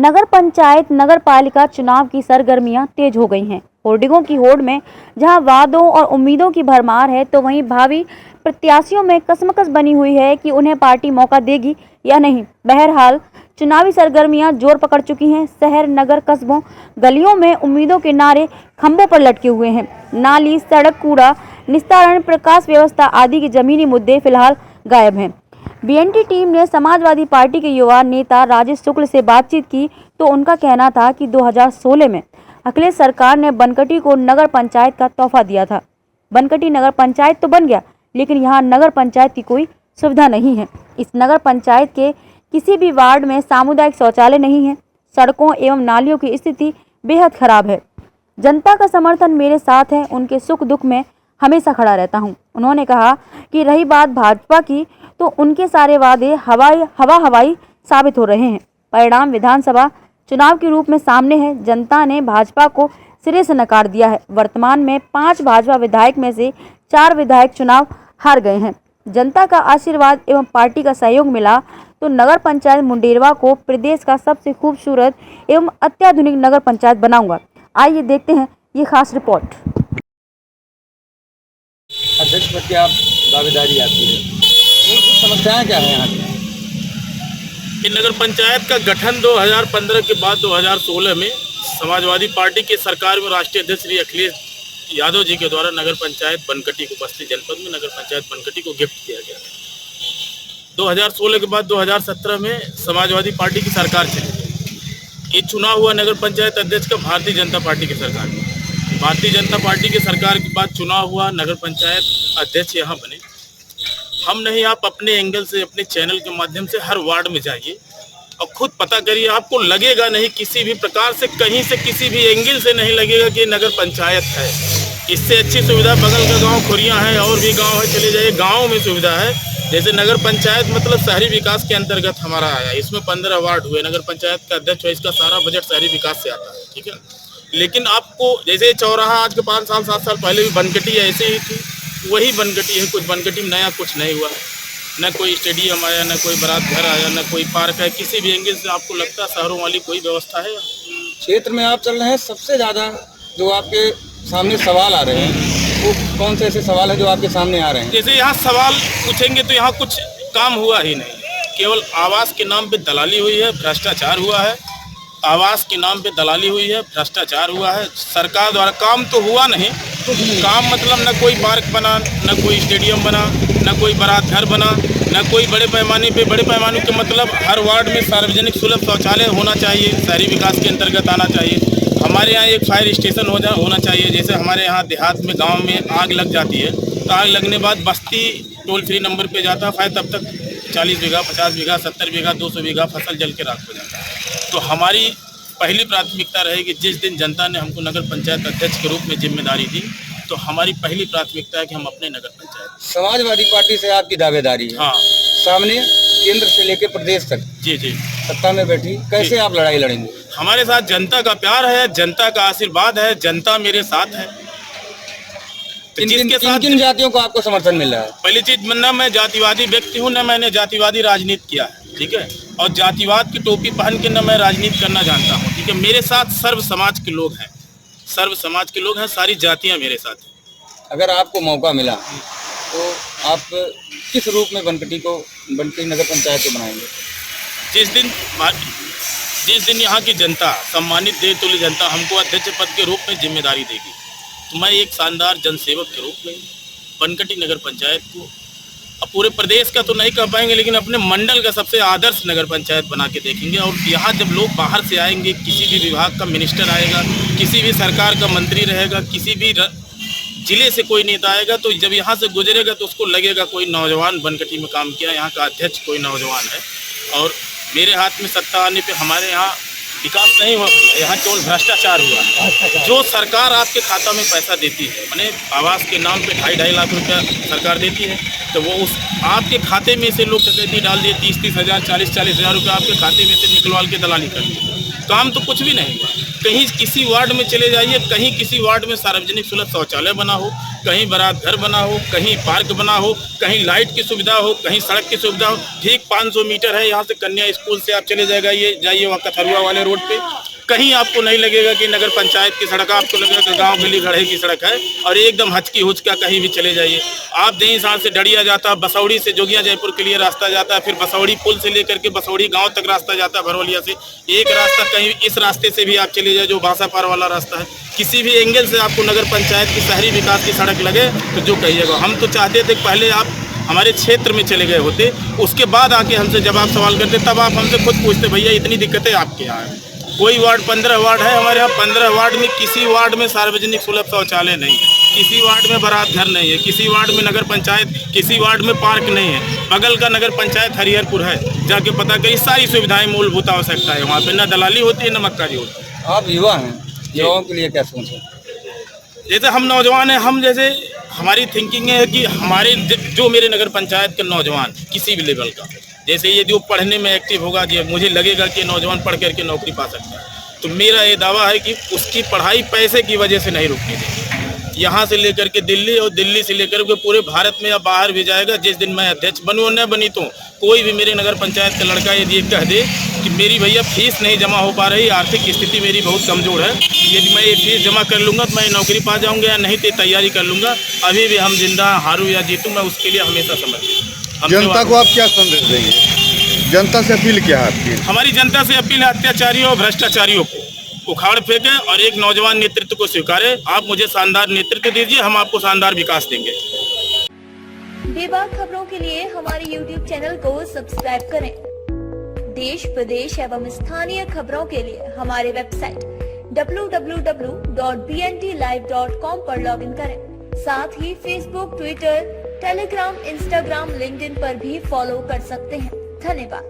नगर पंचायत नगर पालिका चुनाव की सरगर्मियां तेज हो गई हैं। होर्डिंगों की होड़ में जहां वादों और उम्मीदों की भरमार है, तो वहीं भावी प्रत्याशियों में कसमकस बनी हुई है कि उन्हें पार्टी मौका देगी या नहीं। बहरहाल चुनावी सरगर्मियां जोर पकड़ चुकी हैं। शहर, नगर, कस्बों, गलियों में उम्मीदों के नारे खंभों पर लटके हुए हैं। नाली, सड़क, कूड़ा निस्तारण, प्रकाश व्यवस्था आदि के जमीनी मुद्दे फिलहाल गायब हैं। बीएनटी टीम ने समाजवादी पार्टी के युवा नेता राजेश शुक्ल से बातचीत की, तो उनका कहना था कि 2016 में अखिलेश सरकार ने बनकटी को नगर पंचायत का तोहफा दिया था। बनकटी नगर पंचायत तो बन गया, लेकिन यहाँ नगर पंचायत की कोई सुविधा नहीं है। इस नगर पंचायत के किसी भी वार्ड में सामुदायिक शौचालय नहीं है। सड़कों एवं नालियों की स्थिति बेहद खराब है। जनता का समर्थन मेरे साथ है, उनके सुख दुख में हमेशा खड़ा रहता हूं। उन्होंने कहा कि रही बात भाजपा की, तो उनके सारे वादे हवाई साबित हो रहे हैं। परिणाम विधानसभा चुनाव के रूप में सामने है। जनता ने भाजपा को सिरे से नकार दिया है। वर्तमान में 5 भाजपा विधायक में से 4 विधायक चुनाव हार गए हैं। जनता का आशीर्वाद एवं पार्टी का सहयोग मिला तो नगर पंचायत मुंडेरवा को प्रदेश का सबसे खूबसूरत एवं अत्याधुनिक नगर पंचायत बनाऊंगा। आइए देखते हैं ये खास रिपोर्ट। अध्यक्ष पद की आप दावेदारी आती है, कुछ समस्याएं क्या है यहाँ की? कि नगर पंचायत का गठन 2015 के बाद 2016 में समाजवादी पार्टी की सरकार में राष्ट्रीय अध्यक्ष श्री अखिलेश यादव जी के द्वारा नगर पंचायत बनकटी को, बस्ती जनपद में नगर पंचायत बनकटी को गिफ्ट किया गया था। 2016 के बाद 2017 में समाजवादी पार्टी की सरकार चली। ये चुनाव हुआ नगर पंचायत अध्यक्ष का भारतीय जनता पार्टी की सरकार में। भारतीय जनता पार्टी की सरकार के बाद चुनाव हुआ, नगर पंचायत अध्यक्ष यहाँ बने। हम नहीं, आप अपने एंगल से, अपने चैनल के माध्यम से हर वार्ड में जाइए और खुद पता करिए। आपको लगेगा नहीं, किसी भी प्रकार से, कहीं से, किसी भी एंगल से नहीं लगेगा कि नगर पंचायत है। इससे अच्छी सुविधा बगल का गांव खुरियाँ है, और भी गांव है, चले जाइए, गांव में सुविधा है। जैसे नगर पंचायत मतलब शहरी विकास के अंतर्गत हमारा आया। इसमें 15 वार्ड हुए। नगर पंचायत का अध्यक्ष है, इसका सारा बजट शहरी विकास से आता है, ठीक है। लेकिन आपको जैसे चौराहा आज के 5 साल 7 साल पहले भी बनकटी ऐसे ही थी, वही बनकटी है। कुछ बनकटी में नया कुछ नहीं हुआ, न कोई स्टेडियम आया, न कोई बारात घर आया, न कोई पार्क है। किसी भी एंगल से आपको लगता है शहरों वाली कोई व्यवस्था है? क्षेत्र में आप चल रहे हैं, सबसे ज़्यादा जो आपके सामने सवाल आ रहे हैं, वो कौन से ऐसे सवाल है जो आपके सामने आ रहे हैं? जैसे यहाँ सवाल पूछेंगे तो यहाँ कुछ काम हुआ ही नहीं। केवल आवास के नाम पे दलाली हुई है, भ्रष्टाचार हुआ है। आवास के नाम पे दलाली हुई है, भ्रष्टाचार हुआ है। सरकार द्वारा काम तो हुआ नहीं। काम मतलब न कोई पार्क बना, न कोई स्टेडियम बना, न कोई बारात घर बना, न कोई बड़े पैमाने के मतलब हर वार्ड में सार्वजनिक सुलभ शौचालय होना चाहिए, शहरी विकास के अंतर्गत आना चाहिए। हमारे यहाँ एक फायर स्टेशन होना चाहिए। जैसे हमारे यहाँ देहात में, गाँव में आग लग जाती है, तो आग लगने बाद बस्ती टोल फ्री नंबर पर जाता है, तब तक 40 बीघा, 50 बीघा, 70 बीघा, 200 बीघा फसल जल के राख हो जाता है। तो हमारी पहली प्राथमिकता रहेगी, जिस दिन जनता ने हमको नगर पंचायत अध्यक्ष के रूप में जिम्मेदारी दी, तो हमारी पहली प्राथमिकता है कि हम अपने नगर पंचायत। समाजवादी पार्टी से आपकी दावेदारी है। हाँ, सामने केंद्र से लेकर प्रदेश तक जी जी, सत्ता में बैठी, कैसे आप लड़ाई लड़ेंगे? हमारे साथ जनता का प्यार है, जनता का आशीर्वाद है, जनता मेरे साथ है। तो किन जातियों को आपको समर्थन मिल रहा है? पहली चीज, न मैं जातिवादी व्यक्ति हूँ, न मैंने जातिवादी राजनीति किया है, ठीक है। और जातिवाद की टोपी पहन के न मैं राजनीति करना जानता हूँ, ठीक है। मेरे साथ सर्व समाज के लोग हैं, सर्व समाज के लोग हैं, सारी जातियाँ मेरे साथ हैं। अगर आपको मौका मिला तो आप किस रूप में बनकटी नगर पंचायत को बनाएंगे? जिस दिन यहाँ की जनता, सम्मानित देवतुल्य जनता, हमको अध्यक्ष पद के रूप में जिम्मेदारी देगी, तो मैं एक शानदार जनसेवक के रूप में बनकटी नगर पंचायत को, अब पूरे प्रदेश का तो नहीं कह पाएंगे, लेकिन अपने मंडल का सबसे आदर्श नगर पंचायत बना के देखेंगे। और यहाँ जब लोग बाहर से आएंगे, किसी भी विभाग का मिनिस्टर आएगा, किसी भी सरकार का मंत्री रहेगा, किसी भी जिले से कोई नेता आएगा, तो जब यहाँ से गुजरेगा तो उसको लगेगा कोई नौजवान बनकटी में काम किया, यहाँ का अध्यक्ष कोई नौजवान है। और मेरे हाथ में सत्ता आने पे हमारे यहाँ विकास नहीं हुआ, यहाँ केवल भ्रष्टाचार हुआ। जो सरकार आपके खाता में पैसा देती है, मैंने आवास के नाम पे 2.5 लाख रुपया सरकार देती है, तो वो उस आपके खाते में से लोग डकैती डाल दिए, 30-30 हज़ार, 40-40 हज़ार रुपये आपके खाते में से निकलवा के दलाली करती है। काम तो कुछ भी नहीं हुआ। कहीं किसी वार्ड में चले जाइए, कहीं किसी वार्ड में सार्वजनिक सुलभ शौचालय बना हो, कहीं बारात घर बना हो, कहीं पार्क बना हो, कहीं लाइट की सुविधा हो, कहीं सड़क की सुविधा हो। ठीक 500 मीटर है यहाँ से कन्या स्कूल से आप चले जाइए वहाँ कथरुआ वाले रोड पे, कहीं आपको नहीं लगेगा कि नगर पंचायत की सड़क, आपको लगेगा गांव गली गढ़े की सड़क है। और एकदम हचकी हुचका कहीं भी चले जाइए आप, देहीसार से डड़िया जाता, बसौड़ी से जोगिया जयपुर के लिए रास्ता जाता है, फिर बसौड़ी पुल से लेकर के बसौड़ी गांव तक रास्ता जाता है भरवलिया से। एक रास्ता कहीं इस रास्ते से भी आप चले जाए जो भाषा पार वाला रास्ता है, किसी भी एंगल से आपको नगर पंचायत की शहरी विकास की सड़क लगे तो जो कहिएगा। हम तो चाहते थे पहले आप हमारे क्षेत्र में चले गए होते, उसके बाद आके हमसे जब आप सवाल करते तब आप हमसे खुद पूछते भैया इतनी दिक्कतें आपके यहाँ है। कोई वार्ड 15 वार्ड है हमारे यहाँ, 15 वार्ड में किसी वार्ड में सार्वजनिक सुलभ शौचालय नहीं है, किसी वार्ड में बारात घर नहीं है, किसी वार्ड में नगर पंचायत, किसी वार्ड में पार्क नहीं है। बगल का नगर पंचायत हरिहरपुर है, जाके पता करिए सारी सुविधाएं मूलभूत आवश्यकता है वहाँ पे, न दलाली होती है न मक्कारी होती है। आप युवा हैं, युवाओं के लिए क्या सोचें? जैसे हम नौजवान हैं, हम जैसे हमारी थिंकिंग है कि हमारे जो मेरे नगर पंचायत के नौजवान किसी भी लेवल का, जैसे ये जो पढ़ने में एक्टिव होगा, जो मुझे लगेगा कि नौजवान पढ़ करके नौकरी पा सकता है, तो मेरा ये दावा है कि उसकी पढ़ाई पैसे की वजह से नहीं रुकनी चाहिए। यहाँ से लेकर के दिल्ली और दिल्ली से लेकर के पूरे भारत में या बाहर भी जाएगा। जिस दिन मैं अध्यक्ष बनूँ और न बनी तो कोई भी मेरे नगर पंचायत का लड़का यदि ये कह दे कि मेरी भैया फीस नहीं जमा हो पा रही, आर्थिक स्थिति मेरी बहुत कमज़ोर है, यदि मैं ये फीस जमा कर लूँगा तो मैं नौकरी पा जाऊँगा, या नहीं तो तैयारी कर लूँगा। अभी भी हम जिंदा हारूँ या जीतूँ, मैं उसके लिए हमेशा समर्पित हूँ। जनता को आप क्या संदेश देंगे? जनता से अपील क्या है आपकी? हमारी जनता से अपील है अत्याचारियों और भ्रष्टाचारियों को उखाड़ फेंके और एक नौजवान नेतृत्व को स्वीकारे। आप मुझे शानदार नेतृत्व दीजिए, हम आपको शानदार विकास देंगे। बेबाक खबरों के लिए हमारे YouTube चैनल को सब्सक्राइब करें। देश प्रदेश एवं स्थानीय खबरों के लिए हमारे वेबसाइट www.bntlive.com पर लॉगिन करें। साथ ही Facebook, Twitter, Telegram, Instagram, LinkedIn पर भी फॉलो कर सकते हैं। धन्यवाद।